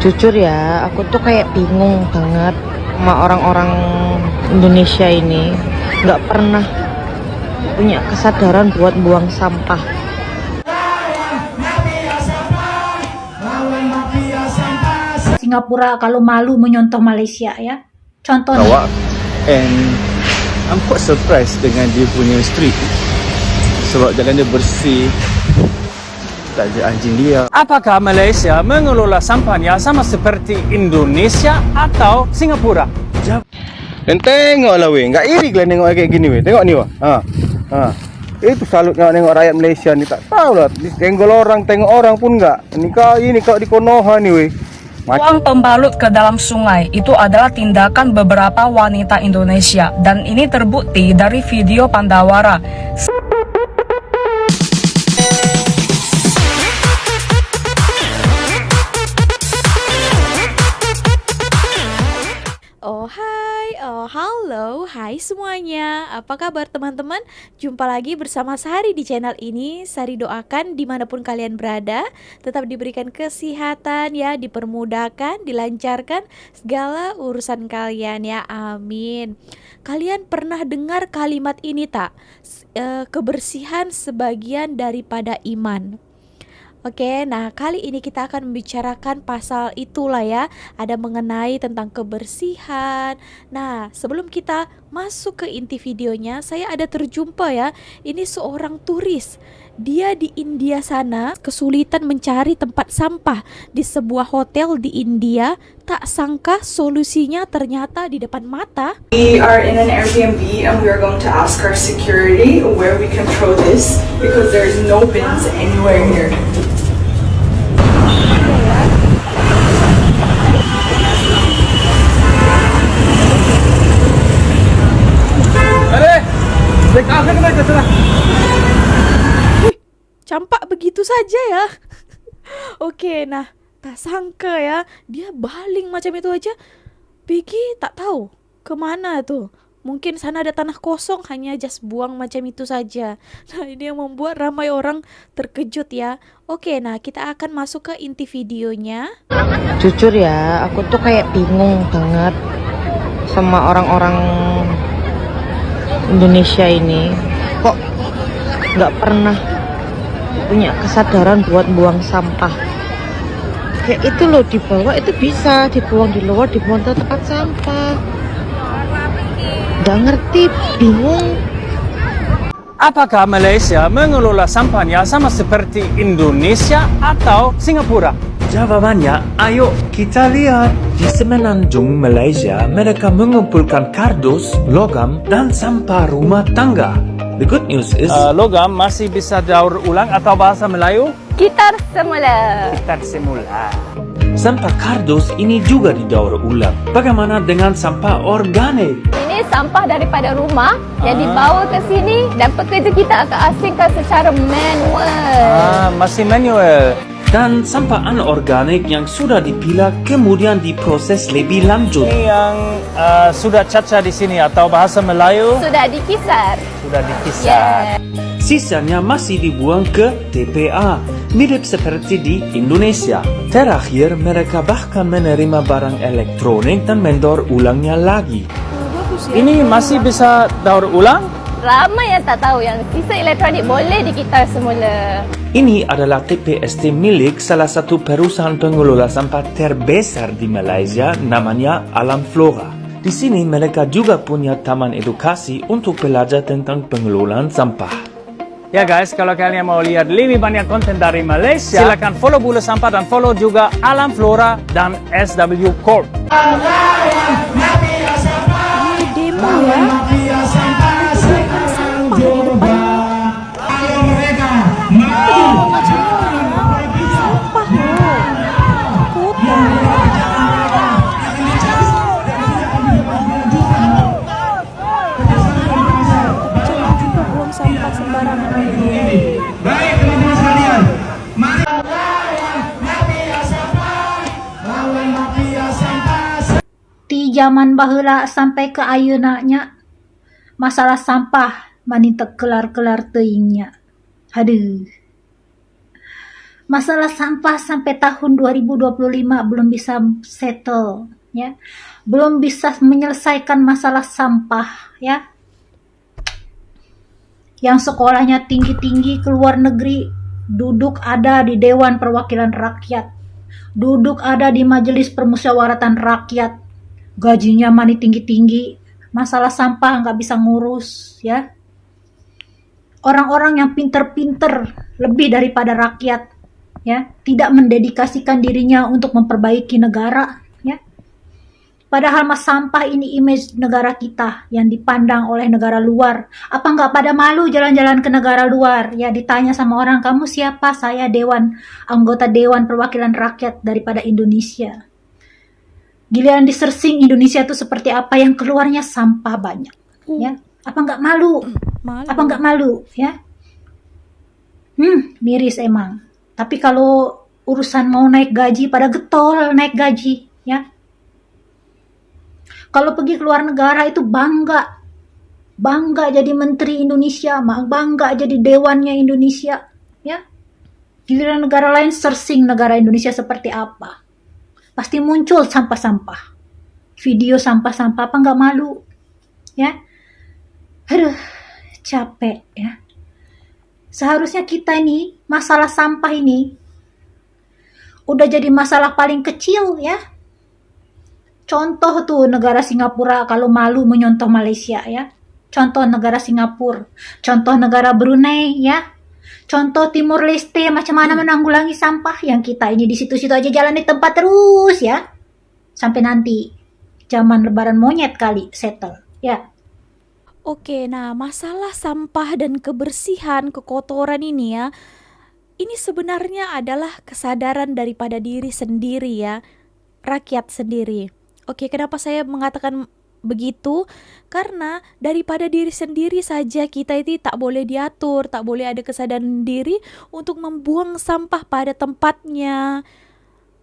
Jujur ya, aku tuh kayak bingung banget sama orang-orang Indonesia ini. Nggak pernah punya kesadaran buat buang sampah. Singapura kalau malu menyontoh Malaysia ya. Contohnya. Awak, and I'm quite surprised dengan dia punya street sebab jalan dia bersih, tak ada anjing liar. Apakah Malaysia mengelola sampahnya sama seperti Indonesia atau Singapura? Dan tengoklah weh, enggak iri lah tengok kayak gini weh. Tengok ni wah. Itu salut nengok rakyat Malaysia ni, tak tahulah tenggol orang, tengok orang pun enggak. Ini kau di Konoha ni weh. Buang pembalut ke dalam sungai itu adalah tindakan beberapa wanita Indonesia dan ini terbukti dari video Pandawara. Oh hai, oh halo, hai semuanya. Apa kabar teman-teman? Jumpa lagi bersama Sari di channel ini. Sari doakan dimanapun kalian berada tetap diberikan kesehatan ya, dipermudahkan, dilancarkan segala urusan kalian ya, amin. Kalian pernah dengar kalimat ini tak? Kebersihan sebagian daripada iman. Oke, nah kali ini kita akan membicarakan pasal itulah ya. Ada mengenai tentang kebersihan. Nah, sebelum kita masuk ke inti videonya, saya ada terjumpa ya. Ini seorang turis. Dia di India sana kesulitan mencari tempat sampah di sebuah hotel di India. Tak sangka solusinya ternyata di depan mata. We are in an Airbnb and we are going to ask our security where we can throw this because there is no bins anywhere here. Campak begitu saja ya. Oke, nah tak sangka ya, dia baling macam itu aja. Peggy tak tahu kemana tuh. Mungkin sana ada tanah kosong, hanya just buang macam itu saja. Nah ini yang membuat ramai orang terkejut ya. Oke, nah kita akan masuk ke inti videonya. Jujur ya, aku tuh kayak bingung banget sama orang-orang Indonesia ini. Kok nggak pernah punya kesadaran buat buang sampah. Kayak itu loh, di bawah itu bisa dibuang, di luar dibuang ke tempat sampah. Nggak ngerti, bingung. Apakah Malaysia mengelola sampahnya sama seperti Indonesia atau Singapura? Jawabannya, ayo kita lihat. Di semenanjung Malaysia, mereka mengumpulkan kardus, logam, dan sampah rumah tangga. The good news is Logam masih bisa daur ulang atau bahasa Melayu? Gitar semula. Gitar semula. sampah kardus ini juga didaur ulang. Bagaimana dengan sampah organik? Ini sampah daripada rumah yang dibawa ke sini dan pekerja kita akan asingkan secara manual. Masih manual. Dan sampah anorganik yang sudah dipilah kemudian diproses lebih lanjut. Ini yang sudah caca di sini atau bahasa Melayu? Sudah dikisar. Sudah dikisar. Sisanya masih dibuang ke TPA, mirip seperti di Indonesia. Terakhir, mereka bahkan menerima barang elektronik dan mendaur ulangnya lagi. Ini masih bisa daur ulang? Ramai yang tak tahu yang sisa elektronik boleh dikitar semula. Ini adalah TPST milik salah satu perusahaan pengelola sampah terbesar di Malaysia, namanya Alam Flora. Di sini mereka juga punya taman edukasi untuk belajar tentang pengelolaan sampah. Ya guys, kalau kalian mau lihat lebih banyak konten dari Malaysia, silakan follow Bulu Sampah dan follow juga Alam Flora dan SW Corp. Ini demo ya. Sampah di depan. Sampah loh. Kotor. Jangan juga buang sampah sembarangan. Baik teman-teman sekalian, Di zaman baheula sampai ke ayeunanya masalah sampah mani teu kelar-kelar teuingnya. Aduh. Masalah sampah sampai tahun 2025 belum bisa settle, ya. Belum bisa menyelesaikan masalah sampah, ya. Yang sekolahnya tinggi-tinggi ke luar negeri, duduk ada di Dewan Perwakilan Rakyat, duduk ada di Majelis Permusyawaratan Rakyat, gajinya mani tinggi-tinggi, masalah sampah nggak bisa ngurus, ya. Orang-orang yang pinter-pinter lebih daripada rakyat, ya, tidak mendedikasikan dirinya untuk memperbaiki negara, ya. Padahal sampah ini image negara kita yang dipandang oleh negara luar. Apa nggak pada malu jalan-jalan ke negara luar? Ya, ditanya sama orang, kamu siapa? Saya anggota Dewan Perwakilan Rakyat daripada Indonesia. Giliran disearching Indonesia itu seperti apa, yang keluarnya sampah banyak, ya. Apa nggak malu? Apa nggak malu, ya? Miris emang. Tapi kalau urusan mau naik gaji, pada getol naik gaji, ya. Kalau pergi ke luar negara itu bangga jadi menteri Indonesia, bangga jadi dewannya Indonesia, ya. Giliran negara lain searching negara Indonesia seperti apa, pasti muncul sampah-sampah, video sampah-sampah. Apa nggak malu, ya? Aduh, capek, ya. Seharusnya kita ini, masalah sampah ini udah jadi masalah paling kecil, ya. Contoh tuh negara Singapura kalau malu menyontoh Malaysia, ya. Contoh negara Singapura, contoh negara Brunei, ya. Contoh Timur Leste macam mana menanggulangi sampah. Yang kita ini di situ-situ aja jalan di tempat terus, ya. Sampai nanti zaman lebaran monyet kali settle, ya. Oke, nah masalah sampah dan kebersihan, kekotoran ini ya, ini sebenarnya adalah kesadaran daripada diri sendiri ya, rakyat sendiri. Oke, kenapa saya mengatakan begitu? Karena daripada diri sendiri saja kita itu tak boleh diatur, tak boleh ada kesadaran diri untuk membuang sampah pada tempatnya.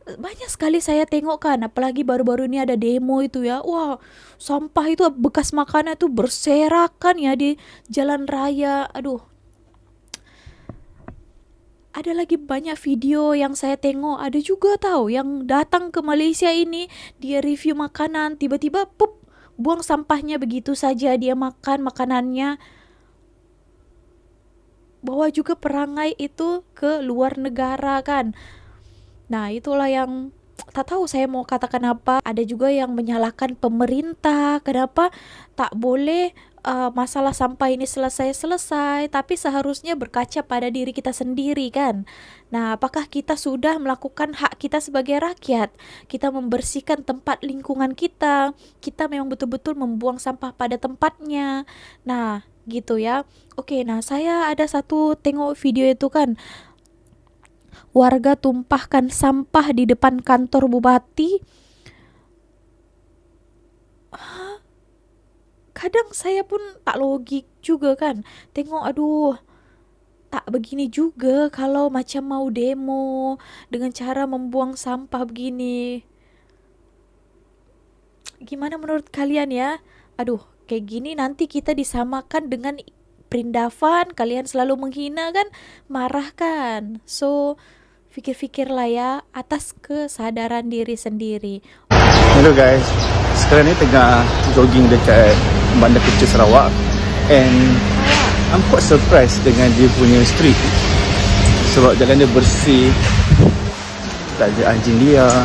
Banyak sekali saya tengok kan, apalagi baru-baru ini ada demo itu ya. Wah, sampah itu bekas makanan itu berserakan ya di jalan raya. Aduh. Ada lagi banyak video yang saya tengok, ada juga tahu yang datang ke Malaysia ini, dia review makanan, tiba-tiba buang sampahnya begitu saja, dia makan makanannya. Bawa juga perangai itu ke luar negara kan. Nah, itulah yang tak tahu saya mau katakan apa. Ada juga yang menyalahkan pemerintah, kenapa tak boleh masalah sampah ini selesai-selesai, tapi seharusnya berkaca pada diri kita sendiri kan. Nah, apakah kita sudah melakukan hak kita sebagai rakyat? Kita membersihkan tempat lingkungan kita, kita memang betul-betul membuang sampah pada tempatnya. Nah, gitu ya. Oke, nah saya ada satu tengok video itu kan, warga tumpahkan sampah di depan kantor bupati. Kadang saya pun tak logik juga kan. Tengok, aduh, tak begini juga kalau macam mau demo dengan cara membuang sampah begini. Gimana menurut kalian ya? Aduh, kayak gini nanti kita disamakan dengan perindavan, kalian selalu menghina kan, marah kan. So, pikir-pikirlah ya atas kesadaran diri sendiri. Hello guys, sekarang ni tengah jogging dekat Bandar Kecil Sarawak, and I'm quite surprised dengan dia punya street sebab jalan dia bersih, tak ada anjing liar,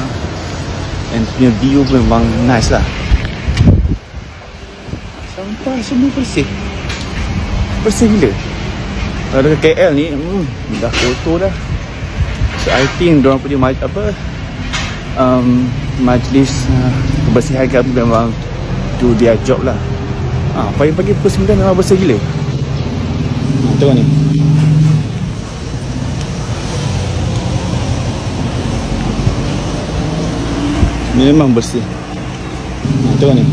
and punya view memang nice lah. Sampah semua bersih gila. Kalau dekat KL ni dah kotor dah. So I think diorang punya majlis kebersihan kami memang do their job lah. Pagi-pagi pukul 9 memang bersih gila. Tengok ni. Memang bersih. Tengok ni.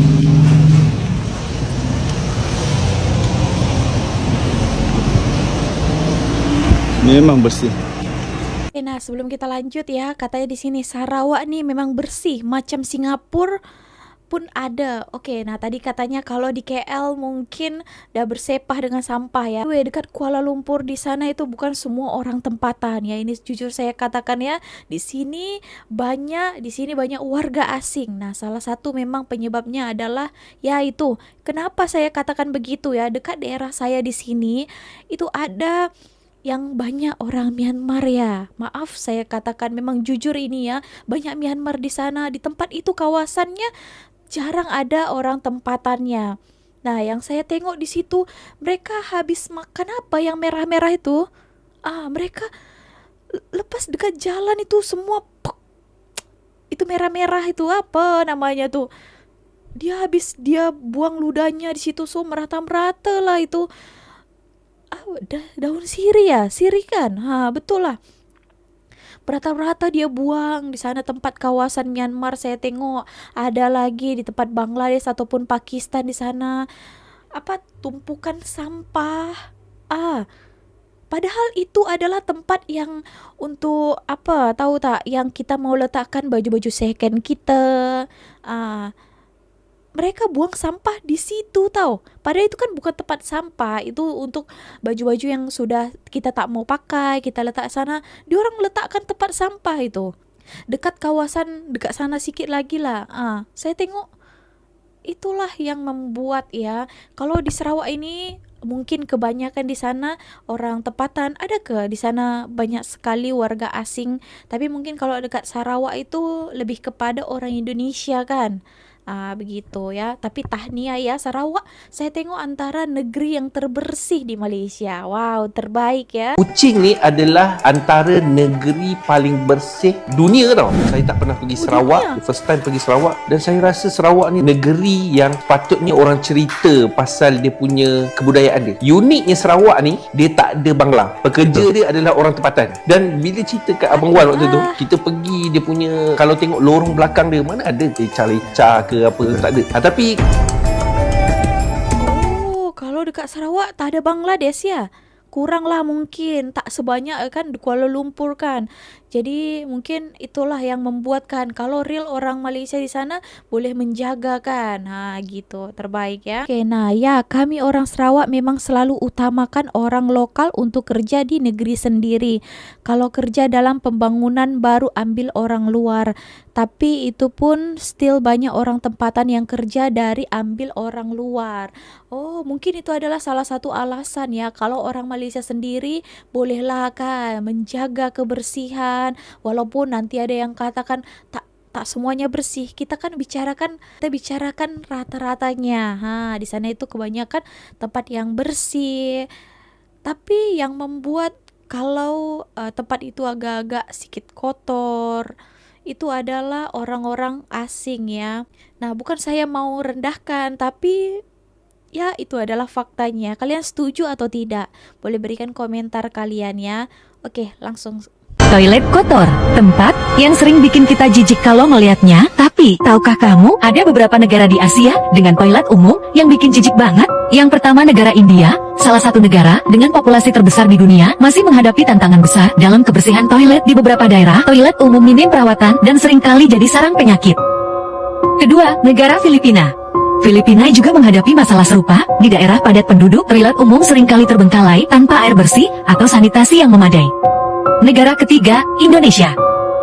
Memang bersih. Nah, sebelum kita lanjut ya, katanya di sini Sarawak nih memang bersih macam Singapura. pun ada. Oke, nah tadi katanya kalau di KL mungkin udah bersepah dengan sampah ya. Dekat Kuala Lumpur di sana itu bukan semua orang tempatan ya. Ini jujur saya katakan ya, di sini banyak warga asing. Nah, salah satu memang penyebabnya adalah ya itu. Kenapa saya katakan begitu ya? Dekat daerah saya di sini itu ada yang banyak orang Myanmar ya. Maaf saya katakan memang jujur ini ya, banyak Myanmar di sana. Di tempat itu kawasannya jarang ada orang tempatannya. Nah, yang saya tengok di situ mereka habis makan apa yang merah-merah itu? Mereka lepas dekat jalan itu semua itu merah-merah itu apa namanya tuh? Dia buang ludahnya di situ, so merata-merata lah itu. Daun siri kan? Betul lah. Merata-rata dia buang di sana tempat kawasan Myanmar. Saya tengok ada lagi di tempat Bangladesh ataupun Pakistan di sana. Tumpukan sampah. Padahal itu adalah tempat yang untuk tahu tak? Yang kita mau letakkan baju-baju second kita. Mereka buang sampah di situ tahu. Padahal itu kan bukan tempat sampah, itu untuk baju-baju yang sudah kita tak mau pakai, kita letak sana. Diorang letakkan tempat sampah itu. Dekat sana sikit lagi lah. Saya tengok itulah yang membuat ya. Kalau di Sarawak ini mungkin kebanyakan di sana orang tempatan, ada ke di sana banyak sekali warga asing. Tapi mungkin kalau dekat Sarawak itu lebih kepada orang Indonesia kan. Begitu ya. Tapi tahniah ya, Sarawak saya tengok antara negeri yang terbersih di Malaysia. Wow, terbaik ya. Kuching ni adalah antara negeri paling bersih dunia tau. Saya tak pernah pergi Sarawak, first time pergi Sarawak, dan saya rasa Sarawak ni negeri yang patutnya orang cerita pasal dia punya kebudayaan dia. Uniknya Sarawak ni, dia tak ada bangla. Pekerja dia adalah orang tempatan. Dan bila cerita kat Abang Wan waktu tu, kita pergi dia punya, kalau tengok lorong belakang dia, mana ada leca-leca ke apa, tak ada. Tapi kalau dekat Sarawak tak ada Bangladesh ya. Kuranglah mungkin, tak sebanyak kan di Kuala Lumpur kan. Jadi mungkin itulah yang membuatkan kalau real orang Malaysia di sana boleh menjaga kan. Gitu, terbaik ya. Oke, nah ya, kami orang Sarawak memang selalu utamakan orang lokal untuk kerja di negeri sendiri. Kalau kerja dalam pembangunan baru ambil orang luar. Tapi itu pun still banyak orang tempatan yang kerja dari ambil orang luar. Mungkin itu adalah salah satu alasan ya. Kalau orang Malaysia sendiri bolehlah kan menjaga kebersihan. Walaupun nanti ada yang katakan tak semuanya bersih. Kita bicarakan rata-ratanya. Di sana itu kebanyakan tempat yang bersih. Tapi yang membuat kalau tempat itu agak-agak sedikit kotor, itu adalah orang-orang asing ya. Nah, bukan saya mau rendahkan, tapi ya itu adalah faktanya. Kalian setuju atau tidak? Boleh berikan komentar kalian ya. Oke, langsung. Toilet kotor, tempat yang sering bikin kita jijik kalau melihatnya. Tapi, tahukah kamu, ada beberapa negara di Asia dengan toilet umum yang bikin jijik banget? Yang pertama negara India, salah satu negara dengan populasi terbesar di dunia, masih menghadapi tantangan besar dalam kebersihan toilet. Di beberapa daerah, toilet umum minim perawatan dan seringkali jadi sarang penyakit. Kedua, negara Filipina. Filipina juga menghadapi masalah serupa. Di daerah padat penduduk, toilet umum seringkali terbengkalai tanpa air bersih atau sanitasi yang memadai. Negara ketiga, Indonesia.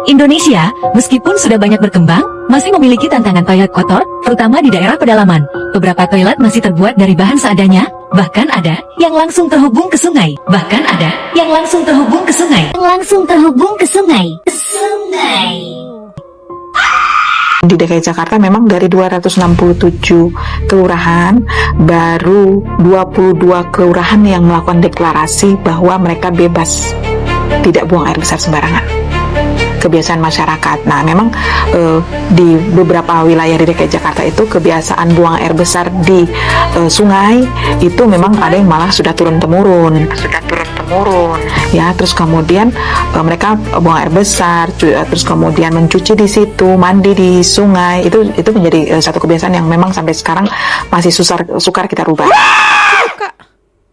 Indonesia, meskipun sudah banyak berkembang, masih memiliki tantangan toilet kotor, terutama di daerah pedalaman. Beberapa toilet masih terbuat dari bahan seadanya, bahkan ada yang langsung terhubung ke sungai. Di DKI Jakarta memang dari 267 kelurahan, baru 22 kelurahan yang melakukan deklarasi bahwa mereka bebas tidak buang air besar sembarangan. Kebiasaan masyarakat. Nah, memang di beberapa wilayah di DKI Jakarta itu kebiasaan buang air besar di sungai itu memang ada yang malah sudah turun temurun. Ya, terus kemudian mereka buang air besar, terus kemudian mencuci di situ, mandi di sungai. Itu menjadi satu kebiasaan yang memang sampai sekarang masih sukar kita rubah.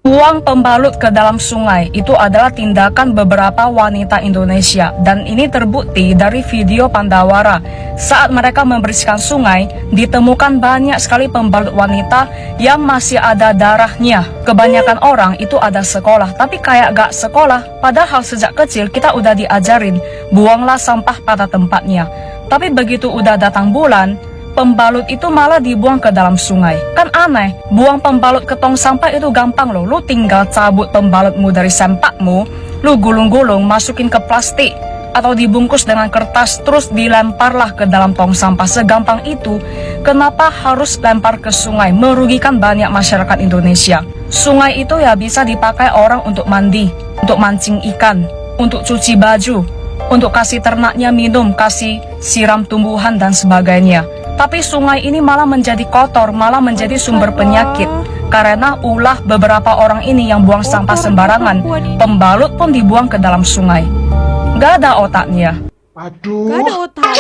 Buang pembalut ke dalam sungai itu adalah tindakan beberapa wanita Indonesia, dan ini terbukti dari video Pandawara. Saat mereka membersihkan sungai, ditemukan banyak sekali pembalut wanita yang masih ada darahnya. Kebanyakan orang itu ada sekolah, tapi kayak gak sekolah. Padahal sejak kecil kita udah diajarin, buanglah sampah pada tempatnya. Tapi begitu udah datang bulan, pembalut itu malah dibuang ke dalam sungai. Kan aneh, buang pembalut ke tong sampah itu gampang loh. Lu tinggal cabut pembalutmu dari sempakmu, lu gulung-gulung, masukin ke plastik, atau dibungkus dengan kertas, terus dilemparlah ke dalam tong sampah. Segampang itu. Kenapa harus lempar ke sungai? Merugikan banyak masyarakat Indonesia. Sungai itu ya bisa dipakai orang untuk mandi, untuk mancing ikan, untuk cuci baju, untuk kasih ternaknya minum, kasih siram tumbuhan dan sebagainya. Tapi sungai ini malah menjadi kotor, malah menjadi sumber penyakit. Karena ulah beberapa orang ini yang buang sampah sembarangan, pembalut pun dibuang ke dalam sungai. Gak ada otaknya. Gak ada otak.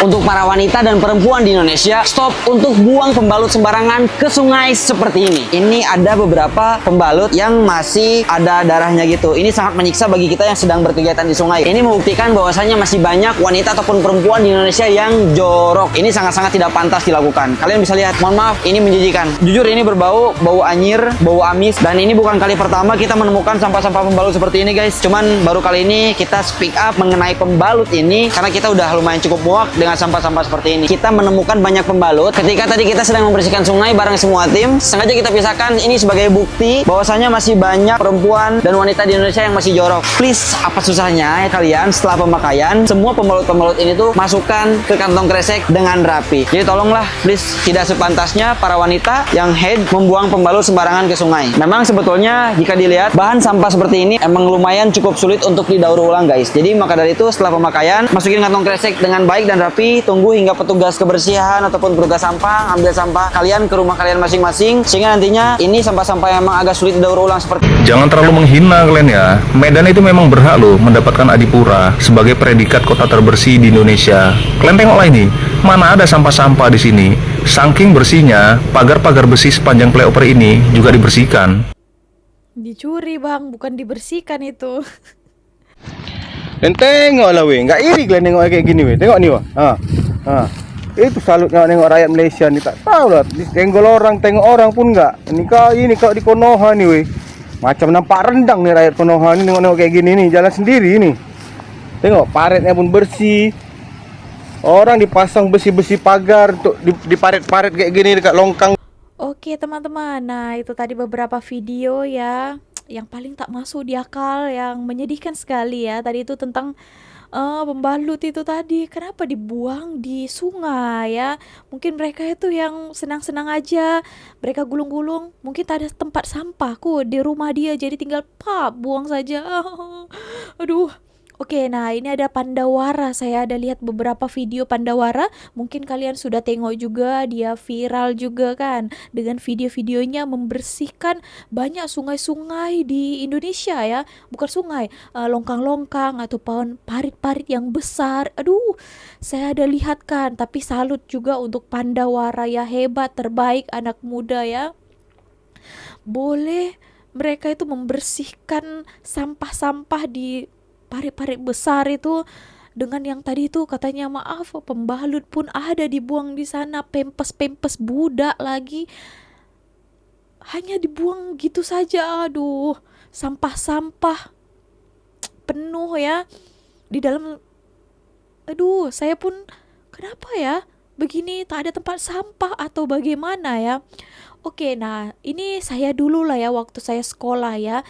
Untuk para wanita dan perempuan di Indonesia, stop untuk buang pembalut sembarangan ke sungai seperti ini. Ini ada beberapa pembalut yang masih ada darahnya gitu. Ini sangat menyiksa bagi kita yang sedang berkegiatan di sungai. Ini membuktikan bahwasanya masih banyak wanita ataupun perempuan di Indonesia yang jorok. Ini sangat-sangat tidak pantas dilakukan. Kalian bisa lihat, mohon maaf, ini menjijikan. Jujur ini berbau, bau anyir, bau amis. Dan ini bukan kali pertama kita menemukan sampah-sampah pembalut seperti ini, guys. Cuman baru kali ini kita speak up mengenai pembalut ini karena kita udah lumayan cukup muak dengan sampah-sampah seperti ini. Kita menemukan banyak pembalut. Ketika tadi kita sedang membersihkan sungai bareng semua tim, sengaja kita pisahkan ini sebagai bukti bahwasanya masih banyak perempuan dan wanita di Indonesia yang masih jorok. Please, apa susahnya ya kalian setelah pemakaian, semua pembalut-pembalut ini tuh masukkan ke kantong kresek dengan rapi. Jadi tolonglah, please, tidak sepantasnya para wanita yang head membuang pembalut sembarangan ke sungai. Memang sebetulnya jika dilihat bahan sampah seperti ini emang lumayan cukup sulit untuk didaur ulang, guys. Jadi maka dari itu setelah pemakaian, masukin kantong kresek dengan baik dan rapi, tunggu hingga petugas kebersihan ataupun petugas sampah ambil sampah kalian ke rumah kalian masing-masing, sehingga nantinya ini sampah-sampah yang emang agak sulit didaur ulang seperti Jangan terlalu menghina kalian ya. Medan itu memang berhak loh mendapatkan Adipura sebagai predikat kota terbersih di Indonesia. Kalian tengoklah ini, mana ada sampah-sampah di sini. Saking bersihnya, pagar-pagar besi sepanjang flyover ini juga dibersihkan. Dicuri bang, bukan dibersihkan itu. Dan tengoklah weh, nggak iri kalian nengok kayak gini weh. Tengok nih wah. Itu salut nengok rakyat Malaysia nih, tak tahu lah. Tenggol orang, tengok orang pun nggak. Ini kalau di Konoha nih weh. Macam nampak rendang nih rakyat Konoha nih, nengok kayak gini nih, jalan sendiri nih. Tengok paretnya pun bersih. Orang dipasang besi-besi pagar untuk di paret-paret kayak gini dekat longkang. Oke teman-teman, nah itu tadi beberapa video ya yang paling tak masuk di akal, yang menyedihkan sekali ya. Tadi itu tentang pembalut itu tadi, kenapa dibuang di sungai ya? Mungkin mereka itu yang senang-senang aja, mereka gulung-gulung, mungkin tak ada tempat sampahku di rumah dia, jadi tinggal buang saja. Aduh. Oke, nah ini ada Pandawara. Saya ada lihat beberapa video Pandawara. Mungkin kalian sudah tengok juga, dia viral juga kan, dengan video-videonya membersihkan banyak sungai-sungai di Indonesia ya. Bukan sungai, longkang-longkang ataupun parit-parit yang besar. Aduh, saya ada lihat kan. Tapi salut juga untuk Pandawara ya, hebat, terbaik anak muda ya. Boleh mereka itu membersihkan sampah-sampah di parit-parit besar itu dengan yang tadi itu katanya maaf pembalut pun ada dibuang di sana, pempes budak lagi hanya dibuang gitu saja. Aduh, sampah-sampah penuh ya di dalam. Aduh, saya pun kenapa ya begini, tak ada tempat sampah atau bagaimana ya. Oke, nah ini saya dulu lah ya waktu saya sekolah ya.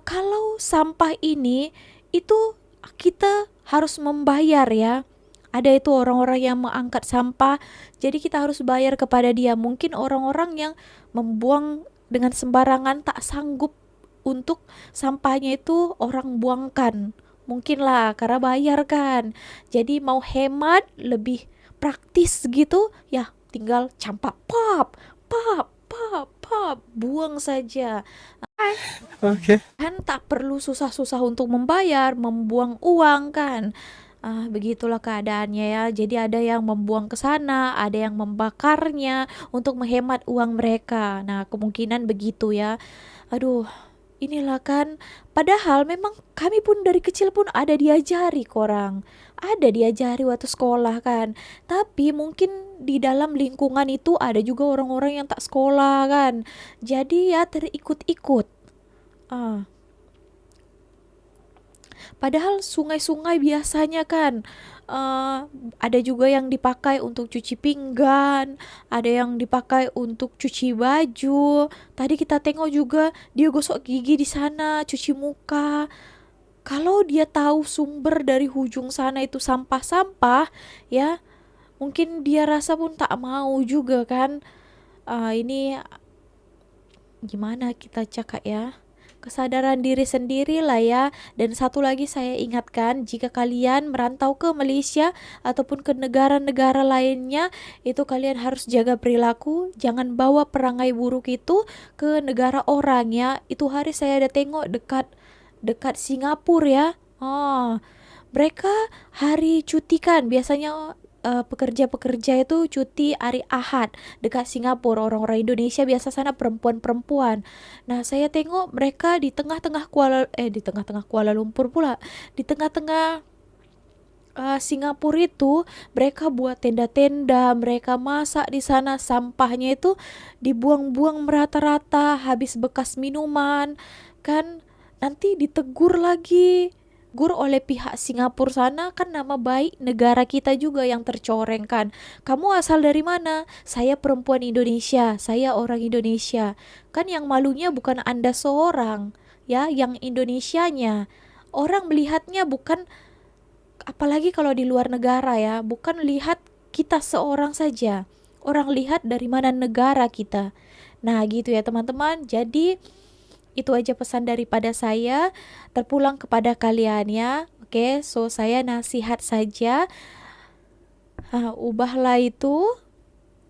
Kalau sampah ini itu kita harus membayar ya. Ada itu orang-orang yang mengangkat sampah, jadi kita harus bayar kepada dia. Mungkin orang-orang yang membuang dengan sembarangan tak sanggup untuk sampahnya itu orang buangkan. Mungkin lah karena bayar kan. Jadi mau hemat, lebih praktis gitu ya, tinggal campak pap buang saja. Oke. Kan tak perlu susah-susah untuk membayar, membuang uang kan. Begitulah keadaannya ya. Jadi ada yang membuang ke sana, ada yang membakarnya untuk menghemat uang mereka. Nah, kemungkinan begitu ya. Aduh, inilah kan. Padahal memang kami pun dari kecil pun ada diajari korang. Ada diajari waktu sekolah kan. Tapi mungkin di dalam lingkungan itu ada juga orang-orang yang tak sekolah kan. Jadi ya terikut-ikut. Padahal sungai-sungai biasanya kan ada juga yang dipakai untuk cuci pinggan, ada yang dipakai untuk cuci baju. Tadi kita tengok juga dia gosok gigi di sana, cuci muka. Kalau dia tahu sumber dari ujung sana itu sampah-sampah, ya mungkin dia rasa pun tak mau juga kan. Ini gimana kita cakap ya? Kesadaran diri sendiri lah ya. Dan satu lagi saya ingatkan, jika kalian merantau ke Malaysia ataupun ke negara-negara lainnya, itu kalian harus jaga perilaku. Jangan bawa perangai buruk itu ke negara orang ya. Itu hari saya ada tengok dekat Singapura ya. Mereka hari cuti kan, biasanya pekerja-pekerja itu cuti hari Ahad dekat Singapura. Orang-orang Indonesia biasa sana perempuan-perempuan. Nah, saya tengok mereka di tengah-tengah Kuala Lumpur pula. Di tengah-tengah Singapura itu mereka buat tenda-tenda, mereka masak di sana, sampahnya itu dibuang-buang merata-rata, habis bekas minuman kan nanti ditegur lagi. Oleh pihak Singapura sana kan nama baik negara kita juga yang tercoreng kan. Kamu asal dari mana? Saya perempuan Indonesia, saya orang Indonesia. Kan yang malunya bukan Anda seorang, ya, yang Indonesianya. Orang melihatnya bukan, apalagi kalau di luar negara ya, bukan lihat kita seorang saja. Orang lihat dari mana negara kita. Nah, gitu ya teman-teman. Jadi itu aja pesan daripada saya, terpulang kepada kalian ya. Oke, so saya nasihat saja, ubahlah itu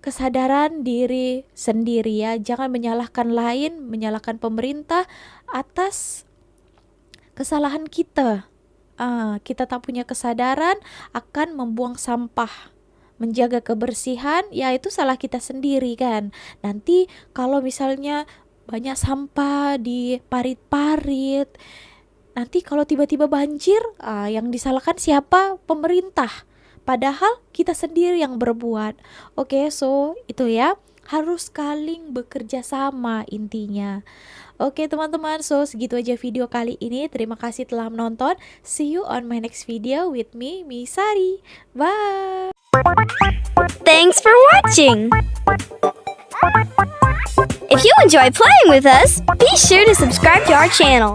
kesadaran diri sendiri ya. Jangan menyalahkan lain, menyalahkan pemerintah atas kesalahan kita. Kita tak punya kesadaran akan membuang sampah, menjaga kebersihan, ya itu salah kita sendiri kan. Nanti kalau misalnya banyak sampah di parit-parit, nanti kalau tiba-tiba banjir, yang disalahkan siapa? Pemerintah. Padahal kita sendiri yang berbuat. Oke, so itu ya, harus saling bekerja sama intinya. Oke teman-teman, so segitu aja video kali ini. Terima kasih telah menonton. See you on my next video with me, Misari. Bye. Thanks for watching. If you enjoy playing with us, be sure to subscribe to our channel.